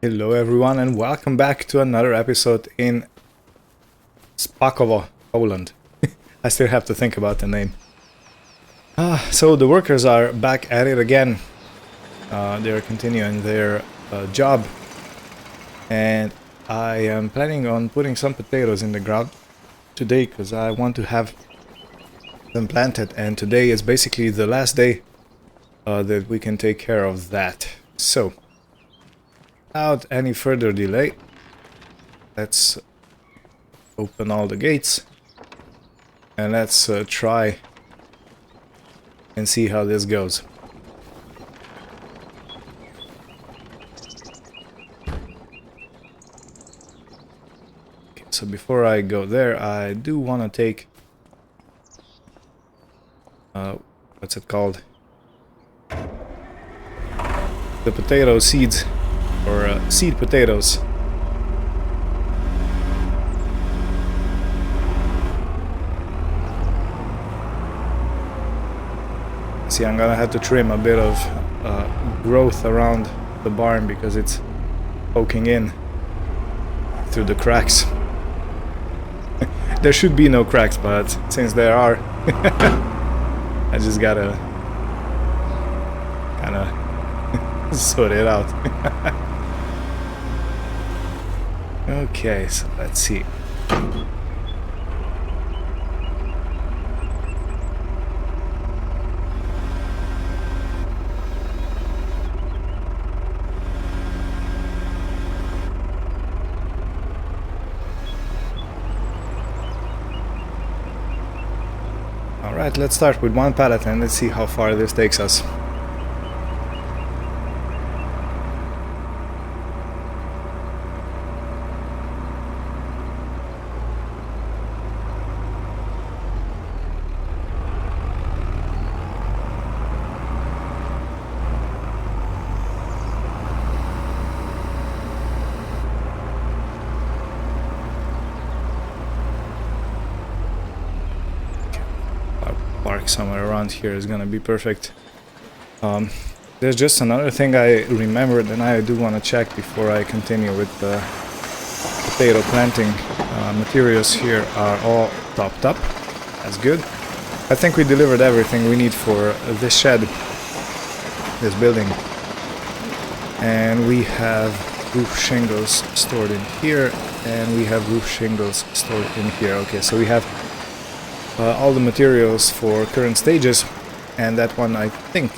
Hello everyone and welcome back to another episode in Spakovo, Poland. I still have to think about the name. So the workers are back at it again. They're continuing their job. And I am planning on putting some potatoes in the ground today because I want to have them planted. And today is basically the last day that we can take care of that. So, without any further delay, let's open all the gates and let's try and see how this goes. Okay, so before I go there, I do want to take what's it called? The potato seeds, or seed potatoes. See, I'm gonna have to trim a bit of growth around the barn because it's poking in through the cracks. There should be no cracks, but since there are, I just gotta kinda sort it out. Okay, so let's see. Alright, let's start with one pallet and let's see how far this takes us. Park somewhere around here is gonna be perfect. There's just another thing I remembered and I do want to check before I continue with the potato planting. Materials here are all topped up. That's good. I think we delivered everything we need for this shed, this building. And we have roof shingles stored in here, and we have roof shingles stored in here. Okay, so we have all the materials for current stages, and that one I think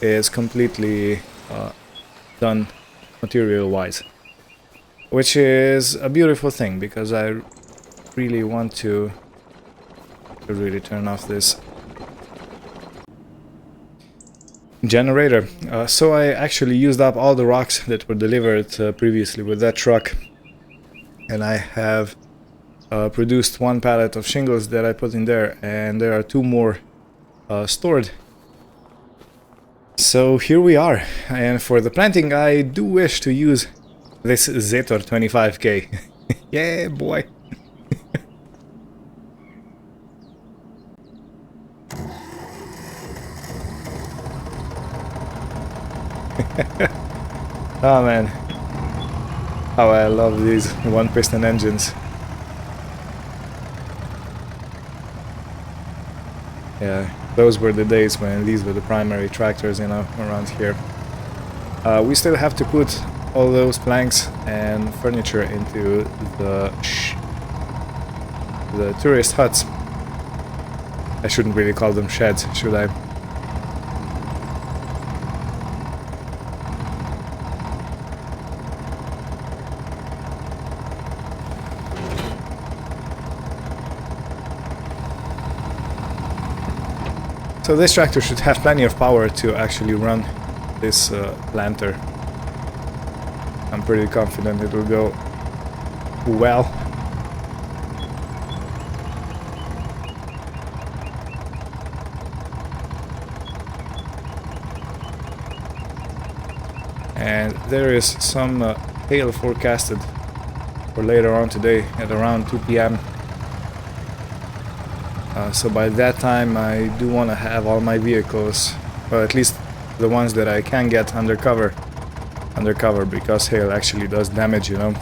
is completely done material wise, which is a beautiful thing because I really want to really turn off this generator. So I actually used up all the rocks that were delivered previously with that truck, and I have produced one pallet of shingles that I put in there, and there are two more stored. So here we are, and for the planting I do wish to use this Zetor 25K. Yeah, boy. Oh man, how I love these one piston engines. Yeah, those were the days when these were the primary tractors, you know, around here. We still have to put all those planks and furniture into the tourist huts. I shouldn't really call them sheds, should I? So this tractor should have plenty of power to actually run this planter. I'm pretty confident it will go well. And there is some hail forecasted for later on today at around 2 p.m. So by that time I do want to have all my vehicles, or at least the ones that I can get under cover, undercover, because hail actually does damage, you know,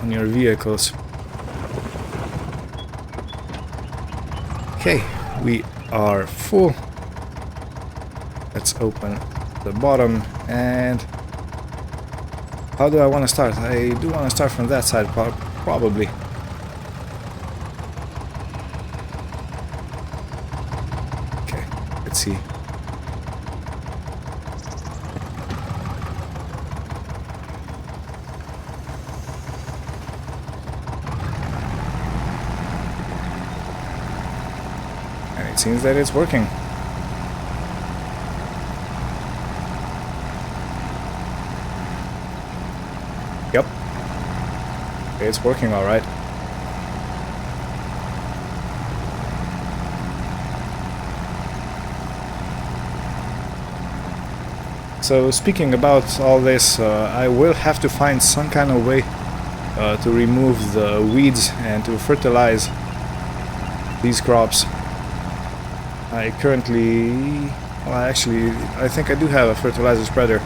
on your vehicles. Okay, we are full. Let's open the bottom. And how do I want to start? I do want to start from that side, probably. Okay, let's see. And it seems that it's working. Yep. It's working all right. So speaking about all this, I will have to find some kind of way to remove the weeds and to fertilize these crops. I currently, well, actually, I think I do have a fertilizer spreader,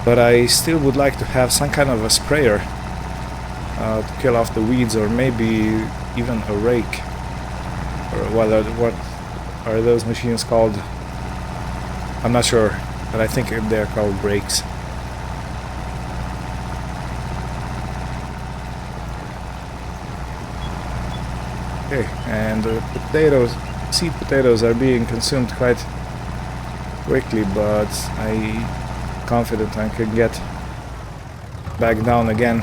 but I still would like to have some kind of a sprayer to kill off the weeds, or maybe even a rake, or what are those machines called? I'm not sure, but I think they're called rakes. Okay, and the seed potatoes are being consumed quite quickly, but I'm confident I can get back down again.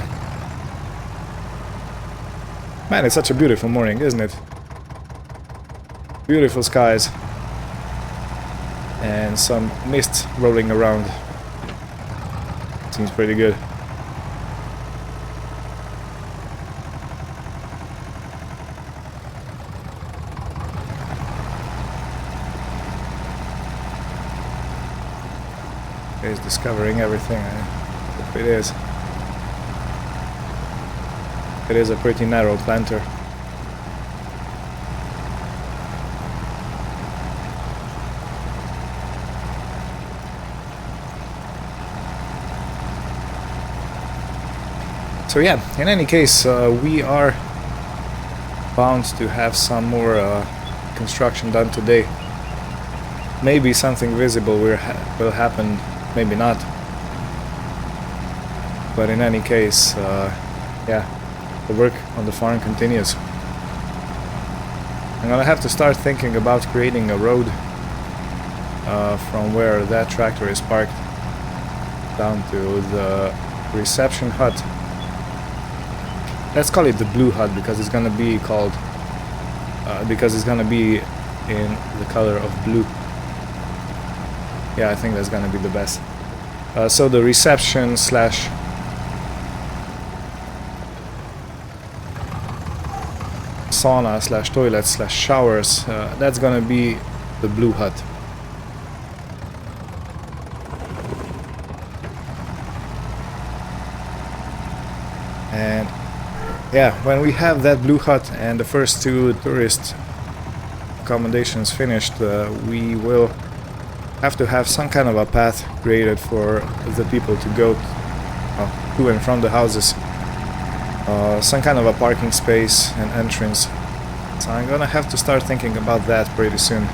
Man, it's such a beautiful morning, isn't it? Beautiful skies and some mist rolling around. Seems pretty good. It's discovering everything. I hope it is. It is a pretty narrow planter. So yeah, in any case, we are bound to have some more construction done today. Maybe something visible will happen, maybe not. But in any case, yeah, the work on the farm continues. I'm gonna have to start thinking about creating a road from where that tractor is parked down to the reception hut. Let's call it the blue hut, because it's gonna be called because it's gonna be in the color of blue. Yeah, I think that's gonna be the best. So the reception slash sauna slash toilets slash showers, that's gonna be the blue hut. And yeah, when we have that blue hut and the first two tourist accommodations finished, we will have to have some kind of a path created for the people to go to and from the houses. Some kind of a parking space and entrance. So I'm gonna have to start thinking about that pretty soon.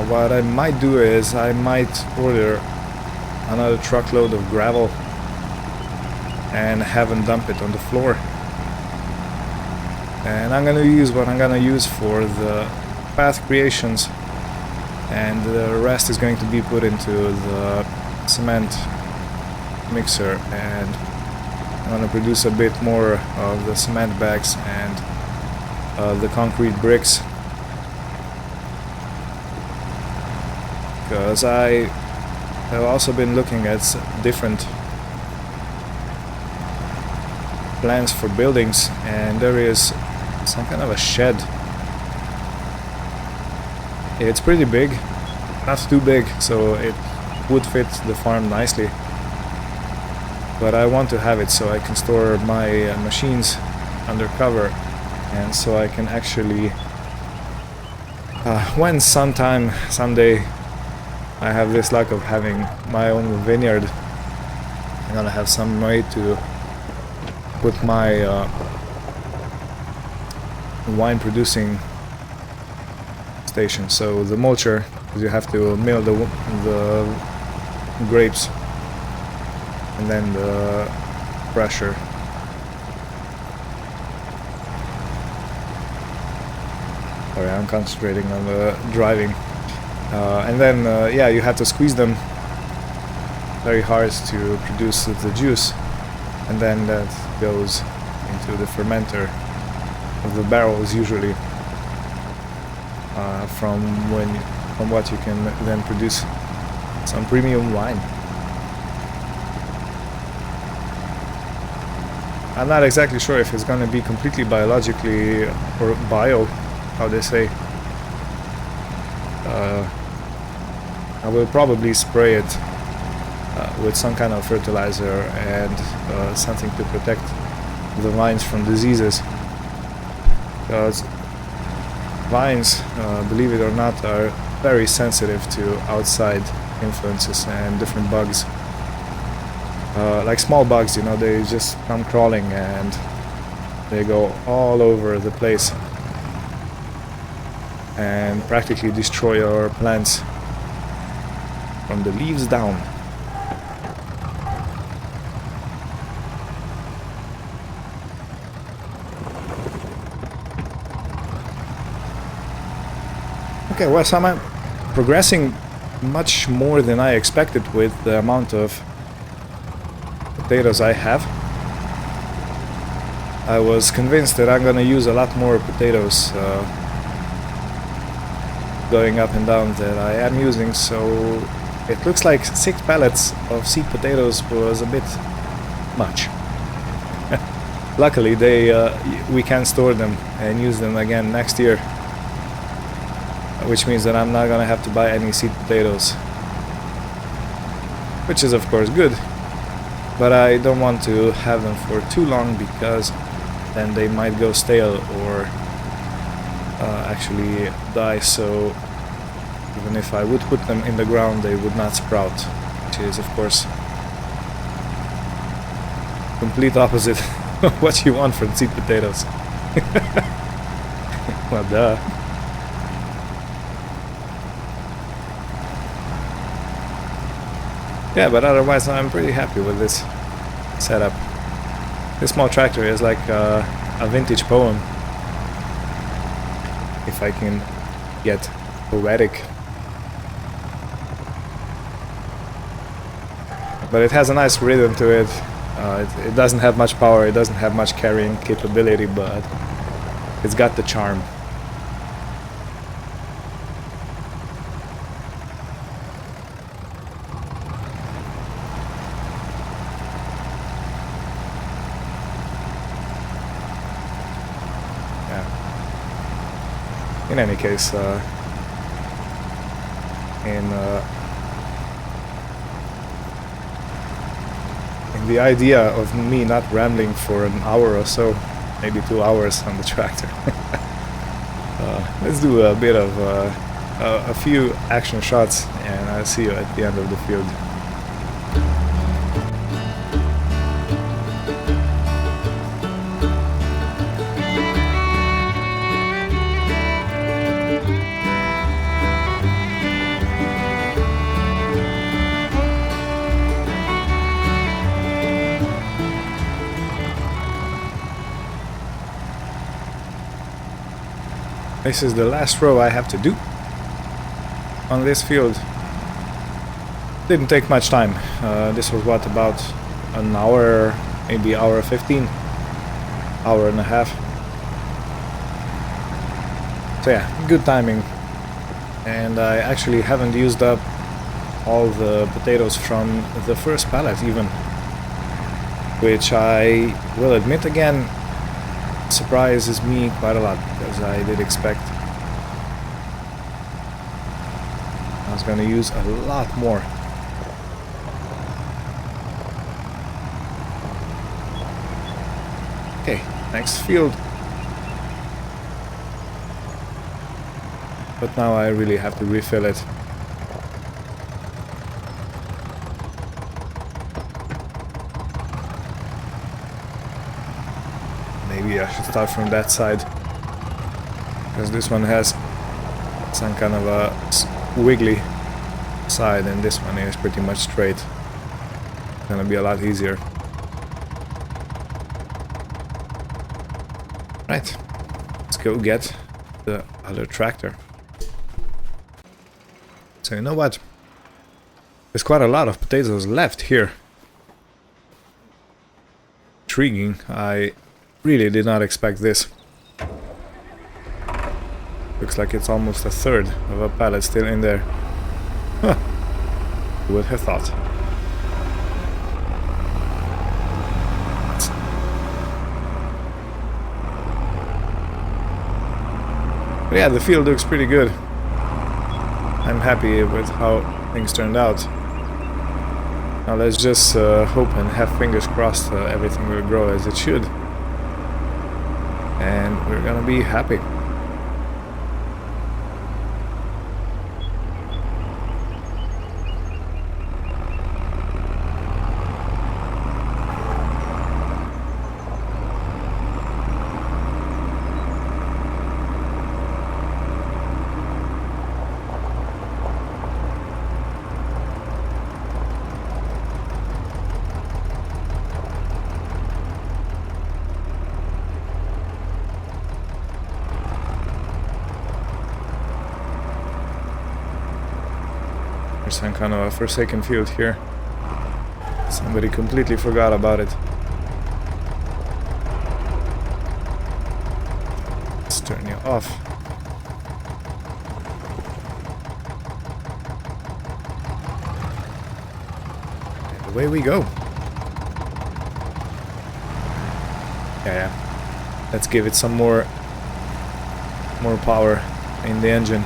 What I might do is I might order another truckload of gravel and have them dump it on the floor. And I'm gonna use what I'm gonna use for the path creations, and the rest is going to be put into the cement mixer, and I'm gonna produce a bit more of the cement bags and the concrete bricks, because I have also been looking at different plans for buildings, and there is some kind of a shed. It's pretty big, not too big, so it would fit the farm nicely, but I want to have it so I can store my machines undercover, and so I can actually when someday I have this luck of having my own vineyard. I'm gonna have some way to put my wine producing station. So the mulcher, you have to mill the grapes, and then the pressure. Sorry, I'm concentrating on the driving. And then, yeah, you have to squeeze them very hard to produce the juice, and then that goes into the fermenter of the barrels usually, from what you can then produce some premium wine. I'm not exactly sure if it's going to be completely biologically or bio, how they say. I will probably spray it with some kind of fertilizer and something to protect the vines from diseases, because vines, believe it or not, are very sensitive to outside influences and different bugs. Like small bugs, you know, they just come crawling and they go all over the place and practically destroy your plants from the leaves down. Okay, well, so I'm progressing much more than I expected with the amount of potatoes I have. I was convinced that I'm gonna use a lot more potatoes going up and down than I am using, so it looks like 6 pallets of seed potatoes was a bit much. Luckily we can store them and use them again next year, which means that I'm not gonna have to buy any seed potatoes, which is of course good, but I don't want to have them for too long, because then they might go stale or actually die. So even if I would put them in the ground, they would not sprout, which is of course complete opposite of what you want from seed potatoes. Well, duh. Yeah, but otherwise I'm pretty happy with this setup. This small tractor is like a vintage poem, if I can get poetic. But it has a nice rhythm to it. It doesn't have much power, it doesn't have much carrying capability, but it's got the charm. In any case, in the idea of me not rambling for an hour or so, maybe 2 hours on the tractor, let's do a bit of a few action shots, and I'll see you at the end of the field. This is the last row I have to do on this field. Didn't take much time. This was what, about an hour, maybe hour 15, hour and a half. So yeah, good timing. And I actually haven't used up all the potatoes from the first pallet even, which I will admit again surprises me quite a lot, because I did expect I was gonna use a lot more. Okay, next field. But now I really have to refill it. should start from that side, because this one has some kind of a wiggly side and this one is pretty much straight. It's gonna be a lot easier. Right, let's go get the other tractor. So you know what? There's quite a lot of potatoes left here. Intriguing. I really did not expect this. Looks like it's almost a third of a pallet still in there. Huh. Who would have thought? But yeah, the field looks pretty good. I'm happy with how things turned out. Now let's just hope and have fingers crossed everything will grow as it should. And we're gonna be happy. There's some kind of a forsaken field here. Somebody completely forgot about it. Let's turn you off. And away we go. Yeah. Let's give it some more power in the engine.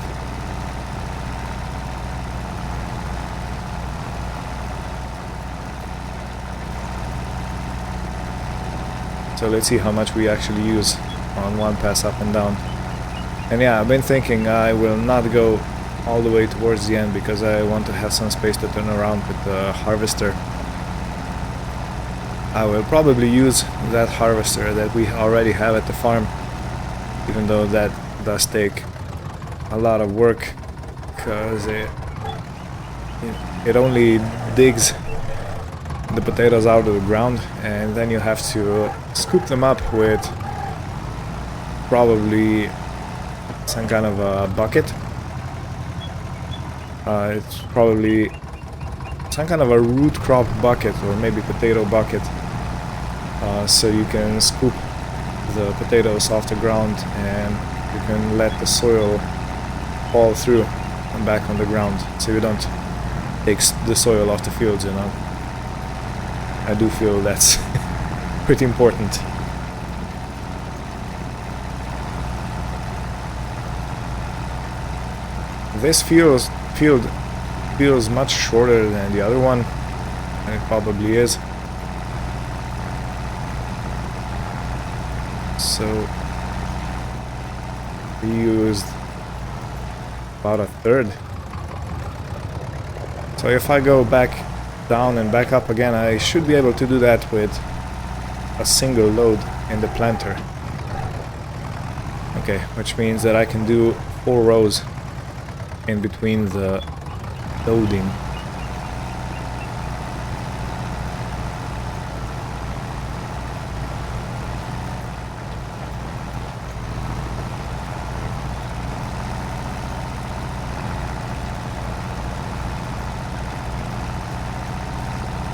So let's see how much we actually use on one pass up and down. And yeah, I've been thinking I will not go all the way towards the end because I want to have some space to turn around with the harvester. I will probably use that harvester that we already have at the farm, even though that does take a lot of work because it only digs the potatoes out of the ground, and then you have to scoop them up with probably some kind of a bucket. It's probably some kind of a root crop bucket or maybe potato bucket, so you can scoop the potatoes off the ground and you can let the soil fall through and back on the ground, so you don't take the soil off the fields, you know. I do feel that's pretty important. This field feels much shorter than the other one, and it probably is. So we used about a third. So if I go back down and back up again, I should be able to do that with a single load in the planter. Okay, which means that I can do 4 rows in between the loading.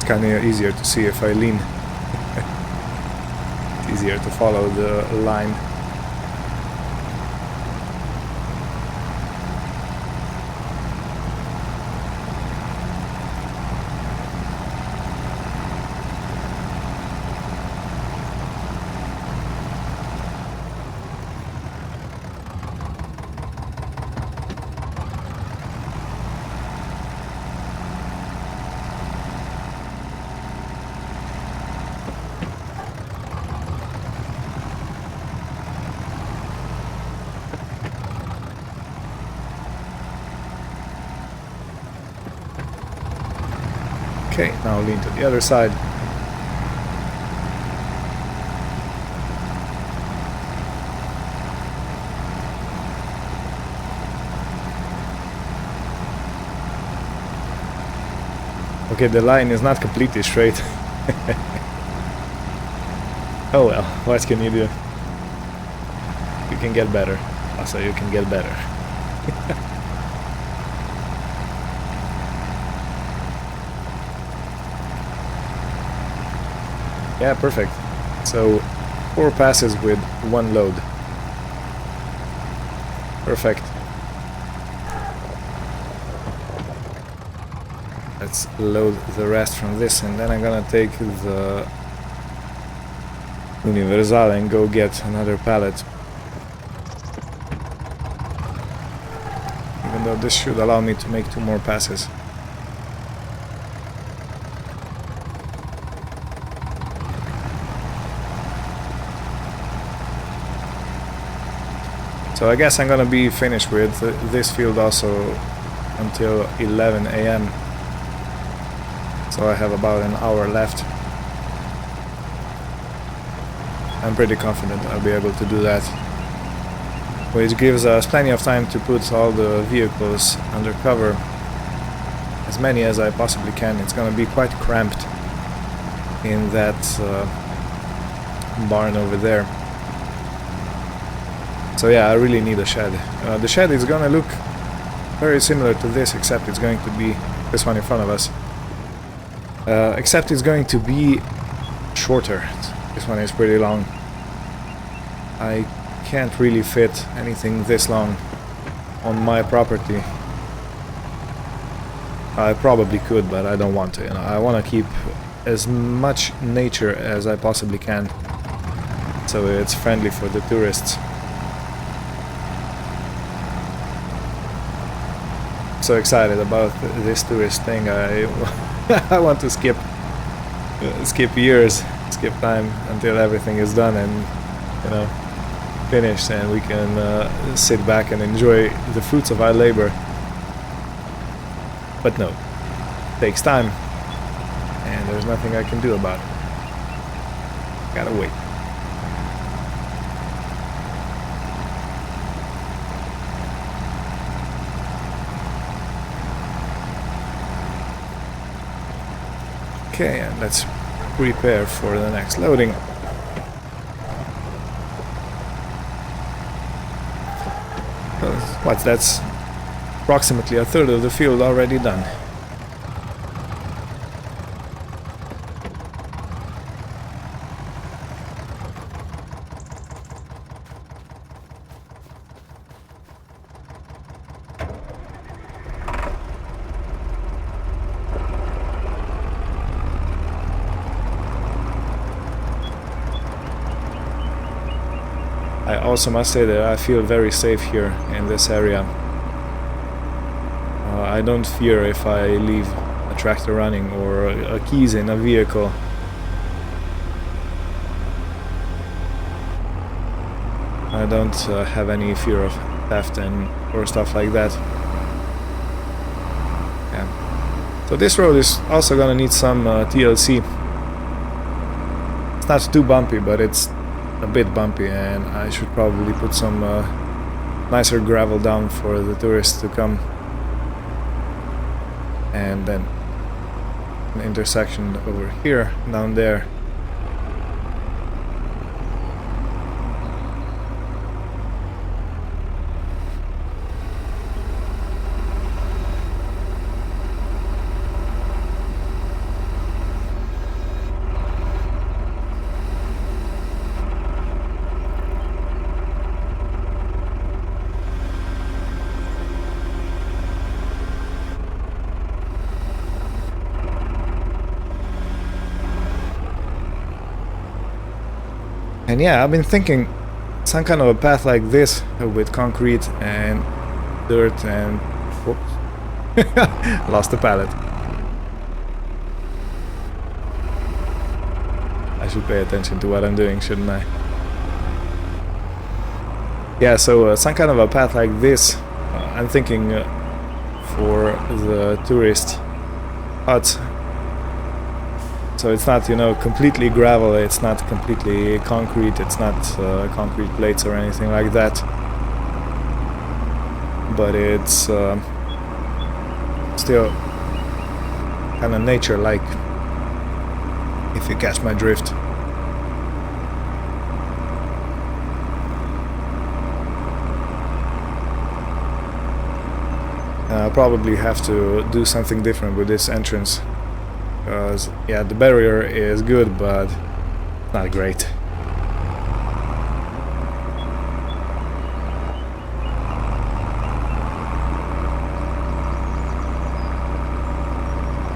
Kind of easier to see if I lean. It's easier to follow the line. Okay, now lean to the other side. Okay, the line is not completely straight. Oh well, what can you do? You can get better. Also, you can get better. Yeah, perfect. So 4 passes with 1 load. Perfect. Let's load the rest from this, and then I'm gonna take the Universal and go get another pallet. Even though this should allow me to make 2 more passes. So I guess I'm gonna be finished with this field also until 11 AM. So I have about an hour left. I'm pretty confident I'll be able to do that. Which gives us plenty of time to put all the vehicles under cover. As many as I possibly can. It's gonna be quite cramped in that barn over there. So yeah, I really need a shed. The shed is gonna look very similar to this, except it's going to be this one in front of us. Except it's going to be shorter. This one is pretty long. I can't really fit anything this long on my property. I probably could, but I don't want to. You know, I want to keep as much nature as I possibly can, so it's friendly for the tourists. So excited about this tourist thing. I I want to skip years, skip time until everything is done and, you know, finished, and we can sit back and enjoy the fruits of our labor. But no, it takes time, and there's nothing I can do about it. Gotta wait. Okay, and let's prepare for the next loading. That's approximately a third of the field already done. I also must say that I feel very safe here in this area. I don't fear if I leave a tractor running or keys in a vehicle. I don't have any fear of theft or stuff like that. Yeah. So this road is also gonna need some TLC. It's not too bumpy, but it's a bit bumpy, and I should probably put some nicer gravel down for the tourists to come. And then an intersection over here, down there. And yeah, I've been thinking some kind of a path like this with concrete and dirt and... Whoops. Lost the pallet. I should pay attention to what I'm doing, shouldn't I? Yeah, so some kind of a path like this, I'm thinking for the tourist huts. So it's not, you know, completely gravel, it's not completely concrete, it's not concrete plates or anything like that. But it's still kind of nature-like, if you catch my drift. I'll probably have to do something different with this entrance, because yeah, the barrier is good, but not great.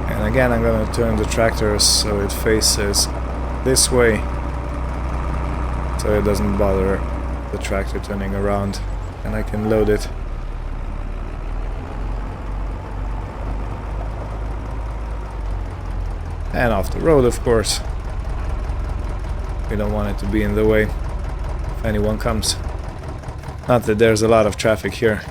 And again, I'm gonna turn the tractor so it faces this way, so it doesn't bother the tractor turning around, and I can load it. And off the road, of course. We don't want it to be in the way if anyone comes. Not that there's a lot of traffic here.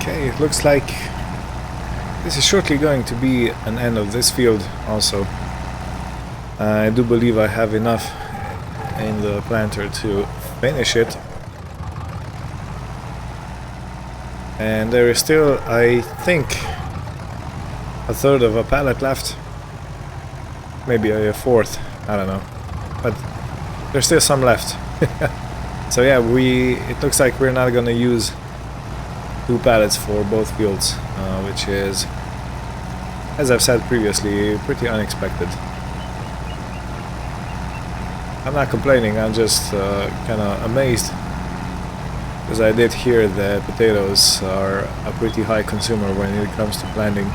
Okay, it looks like this is shortly going to be an end of this field also. I do believe I have enough in the planter to finish it. And there is still, I think, a third of a pallet left. Maybe a fourth, I don't know. But there's still some left. So yeah, it looks like we're not gonna use 2 pallets for both fields, which is, as I've said previously, pretty unexpected. I'm not complaining, I'm just kind of amazed, because I did hear that potatoes are a pretty high consumer when it comes to planting.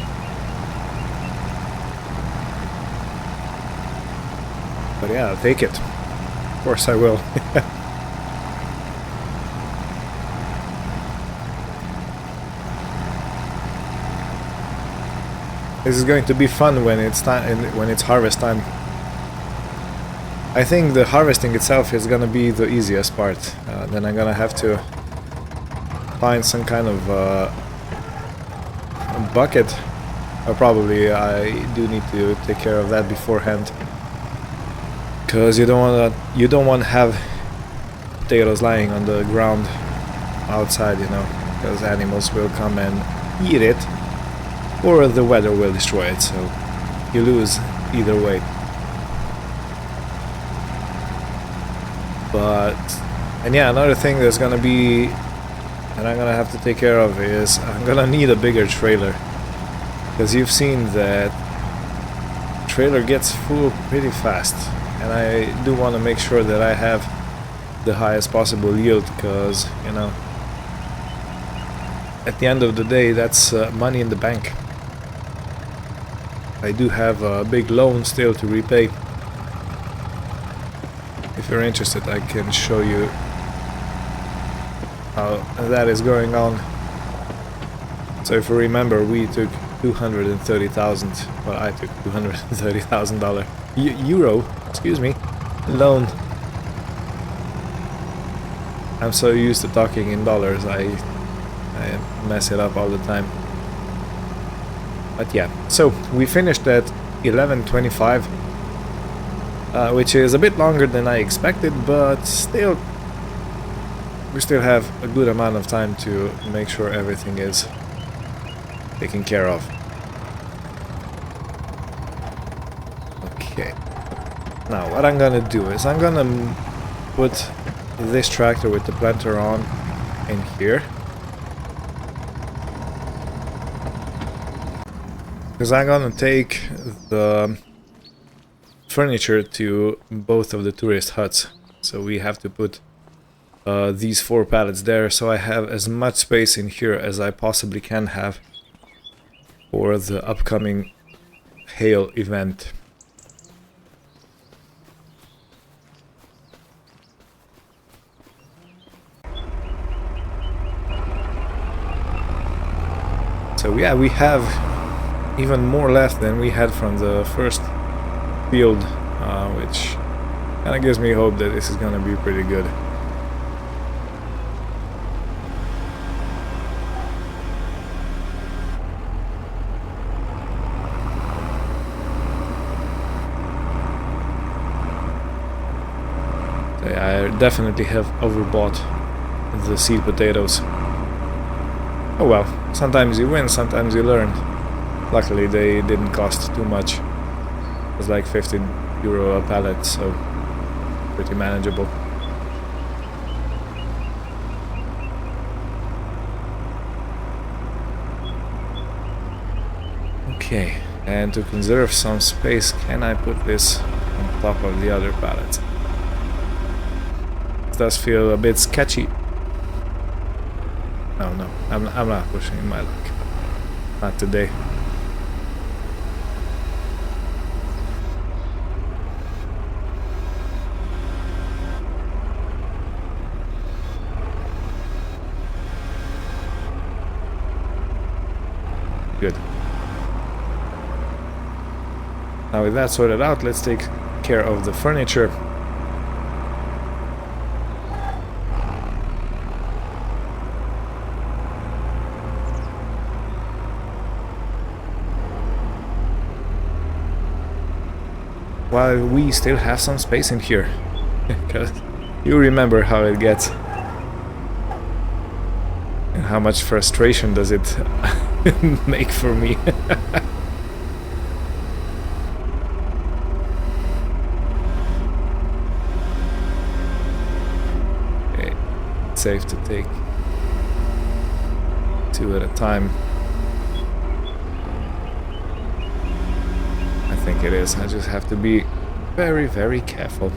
But yeah, I'll take it. Of course I will. This is going to be fun when it's time, when it's harvest time. I think the harvesting itself is gonna be the easiest part. Then I'm gonna have to find some kind of bucket. Or probably I do need to take care of that beforehand, because you don't want to have potatoes lying on the ground outside, you know, because animals will come and eat it. Or the weather will destroy it, so you lose either way. And yeah, another thing that's gonna be, and I'm gonna have to take care of, is I'm gonna need a bigger trailer. Because you've seen that trailer gets full pretty fast. And I do want to make sure that I have the highest possible yield, because, you know, at the end of the day, that's money in the bank. I do have a big loan still to repay. If you're interested, I can show you how that is going on. So if you remember, we took 230,000. Well, I took $230,000 euro, excuse me, loan. I'm so used to talking in dollars, I mess it up all the time. But yeah, so we finished at 11:25, which is a bit longer than I expected, but still, we still have a good amount of time to make sure everything is taken care of. Okay, now what I'm gonna do is I'm gonna put this tractor with the planter on in here. Because I'm gonna take the furniture to both of the tourist huts. So we have to put these 4 pallets there, so I have as much space in here as I possibly can have for the upcoming hail event. So yeah, we have even more left than we had from the first field, which kind of gives me hope that this is going to be pretty good. So yeah, I definitely have overbought the seed potatoes. Oh well, sometimes you win, sometimes you learn. Luckily they didn't cost too much. It was like 15 euro a pallet, so pretty manageable. Okay, and to conserve some space, can I put this on top of the other pallet? It does feel a bit sketchy. Oh no, I'm not pushing my luck. Not today. Good. Now with that sorted out, let's take care of the furniture. While we still have some space in here. Because you remember how it gets. And how much frustration does it make for me. Okay, it's safe to take 2 at a time. I think it is. I just have to be very, very careful.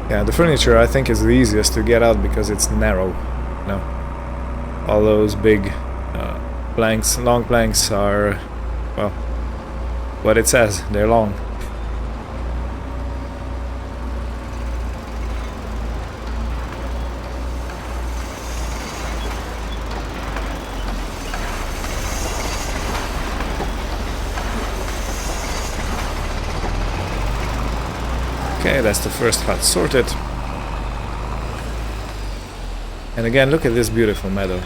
Yeah, the furniture I think is the easiest to get out because it's narrow, you know. All those big planks, long planks are, well, what it says, they're long. Okay, that's the first hut sorted. And again, look at this beautiful meadow.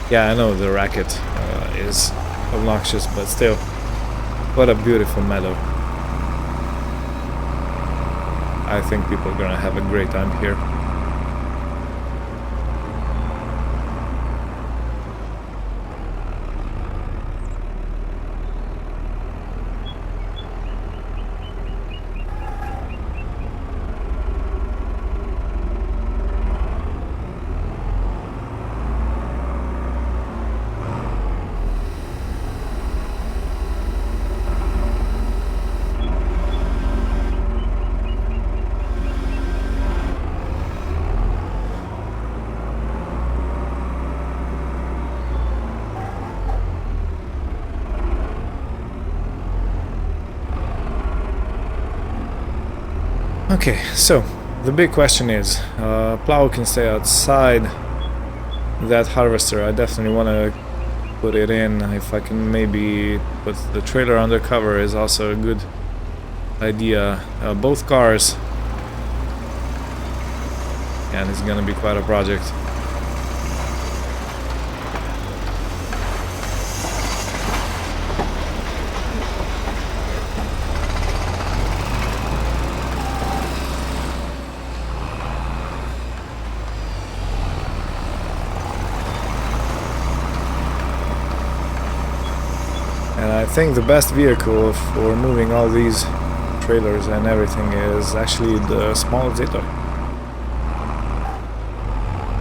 Yeah, I know the racket is obnoxious, but still, what a beautiful meadow. I think people are gonna have a great time here. Okay, so the big question is, plow can stay outside. That harvester, I definitely want to put it in. If I can maybe put the trailer under cover is also a good idea. Both cars, and it's gonna be quite a project. And I think the best vehicle for moving all these trailers and everything is actually the small Zetor.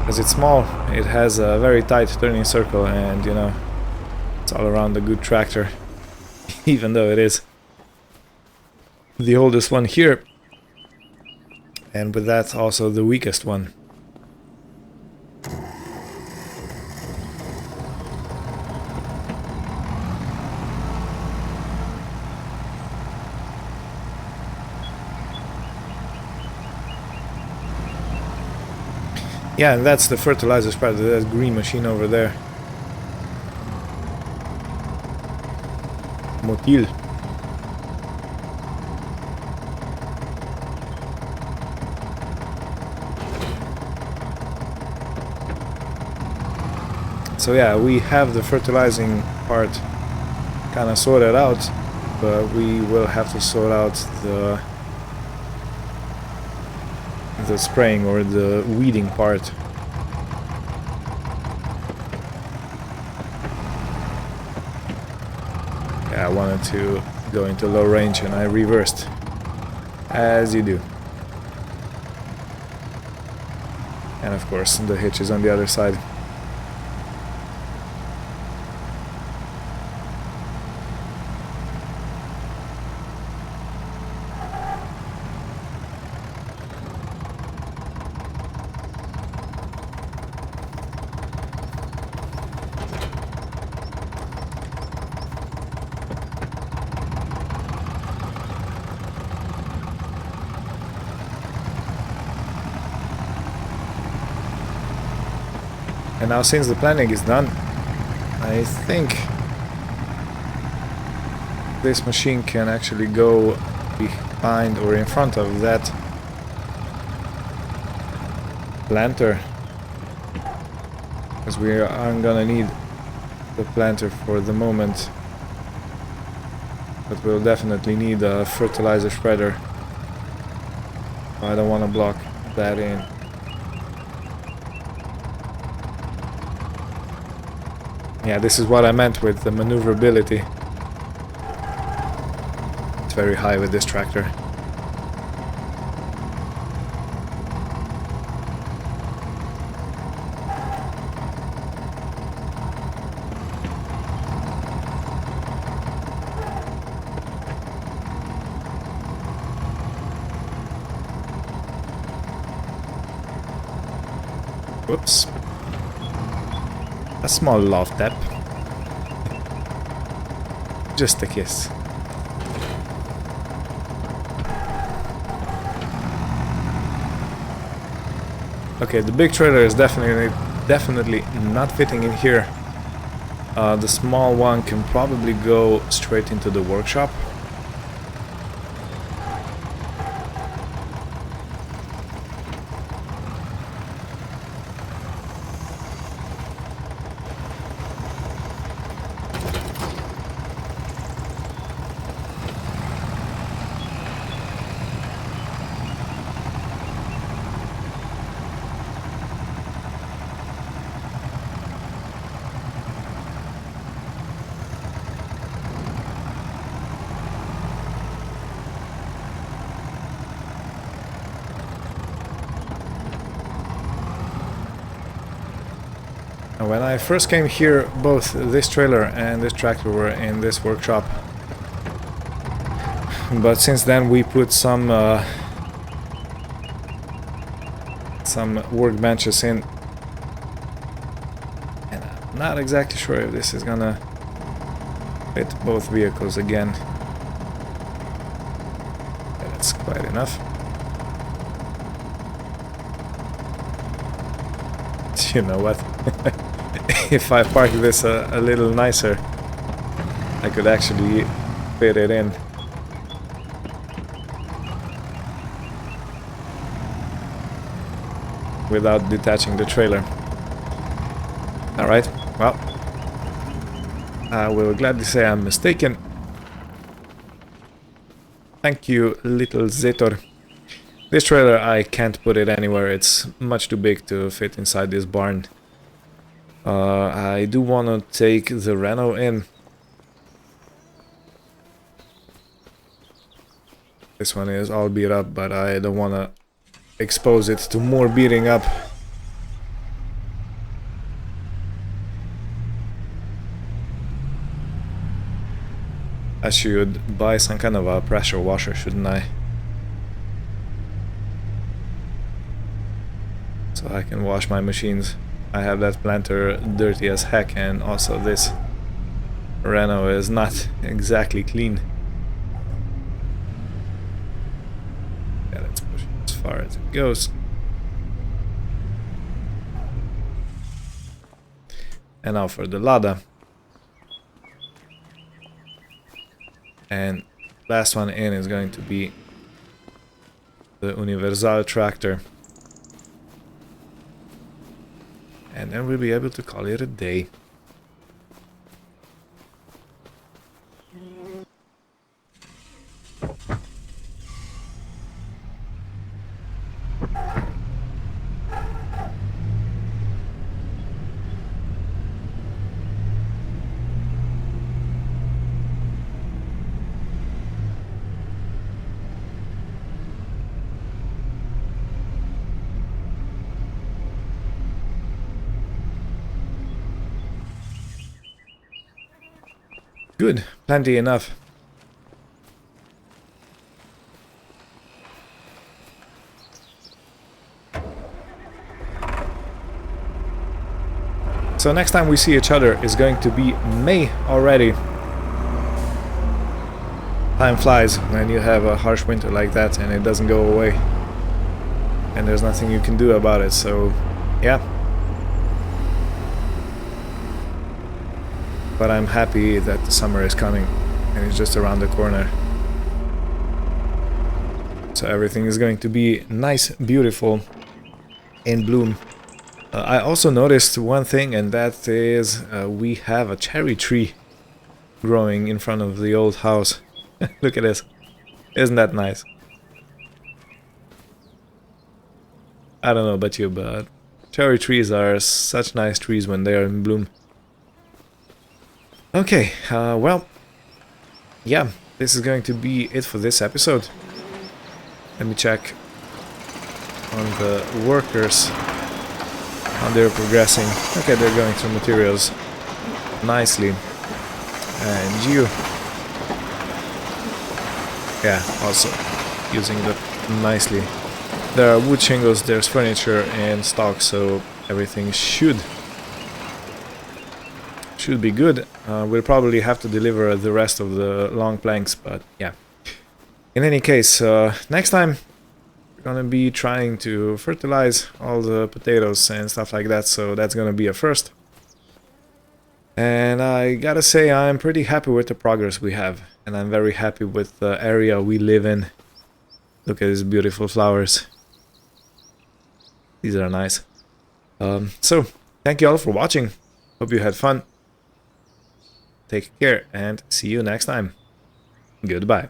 As it's small, it has a very tight turning circle, and you know, it's all around a good tractor, even though it is the oldest one here, and with that also the weakest one. Yeah, and that's the fertilizer spreader, that green machine over there. Motil. So yeah, we have the fertilizing part kind of sorted out, but we will have to sort out the spraying or the weeding part. Yeah, I wanted to go into low range and I reversed, as you do. And of course the hitch is on the other side. And now since the planning is done, I think this machine can actually go behind or in front of that planter, because we aren't gonna need the planter for the moment, but we'll definitely need a fertilizer spreader. I don't want to block that in. Yeah, this is what I meant with the maneuverability. It's very high with this tractor. Whoops. A small love tap. Just a kiss. Okay, the big trailer is definitely not fitting in here. The small one can probably go straight into the workshop. When I first came here, both this trailer and this tractor were in this workshop. But since then we put some workbenches in. And I'm not exactly sure if this is gonna fit both vehicles again. That's quite enough. You know what? If I park this a little nicer, I could actually fit it in. Without detaching the trailer. Alright, well, I will gladly say I'm mistaken. Thank you, little Zetor. This trailer, I can't put it anywhere, it's much too big to fit inside this barn. I do want to take the Renault in. This one is all beat up, but I don't want to expose it to more beating up. I should buy some kind of a pressure washer, shouldn't I? So I can wash my machines. I have that planter dirty as heck, and also this Renault is not exactly clean. Yeah, let's push it as far as it goes. And now for the Lada. And last one in is going to be the Universal tractor. And then we'll be able to call it a day. Good, plenty enough. So next time we see each other is going to be May already. Time flies when you have a harsh winter like that and it doesn't go away. And there's nothing you can do about it, so yeah. But I'm happy that the summer is coming and it's just around the corner. So everything is going to be nice, beautiful, in bloom. I also noticed one thing, and that is we have a cherry tree growing in front of the old house. Look at this. Isn't that nice? I don't know about you, but cherry trees are such nice trees when they are in bloom. Okay, well, yeah, this is going to be it for this episode. Let me check on the workers, how they're progressing. Okay, they're going through materials nicely. And you, yeah, also using that nicely. There are wood shingles, there's furniture and stock, so everything should be good. We'll probably have to deliver the rest of the long planks, but yeah. In any case, next time we're gonna be trying to fertilize all the potatoes and stuff like that, so that's gonna be a first. And I gotta say, I'm pretty happy with the progress we have, and I'm very happy with the area we live in. Look at these beautiful flowers. These are nice. So, thank you all for watching. Hope you had fun. Take care and see you next time. Goodbye.